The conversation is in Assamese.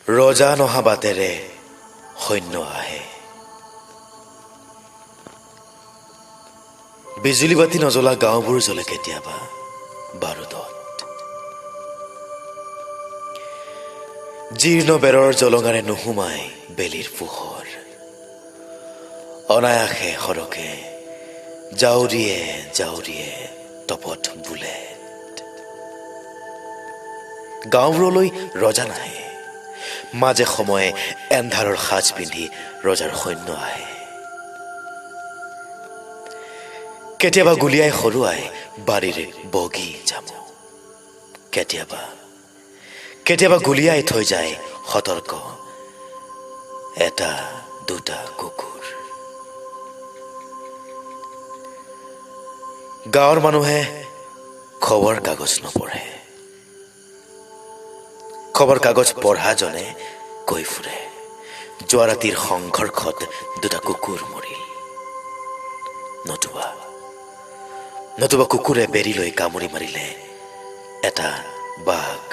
ৰজা নহা বাটেৰে সৈন্য আহে। বিজুলী বাতি নজ্বলা গাঁওবোৰ জ্বলে কেতিয়াবা বাৰুদত। জীৰ্ণ বেৰৰ জলঙাৰে নুসুমাই বেলিৰ পোহৰ। অনায়াসে সৰকে জাউৰিয়ে জাউৰিয়ে তপত বোলে। গাঁওবোৰলৈ ৰজা নাহে, মাজে সময়ে এন্ধাৰৰ সাজ পিন্ধি ৰজাৰ সৈন্য আহে। কেতিয়াবা গুলিয়াই সৰুৱাই বাৰীৰ বগী জামু, কেতিয়াবা গুলিয়াই থৈ যায় সতৰ্ক এটা দুটা কুকুৰ। গাঁৱৰ মানুহে খবৰ কাগজ নপঢ়ে, খবৰ কাগজ পঢ়াজনে কৈ ফুৰে যোৱা ৰাতিৰ সংঘৰ্ষত দুটা কুকুৰ মৰিল। নতুবা কুকুৰে বেৰি লৈ কামুৰি মাৰিলে এটা বাঘ।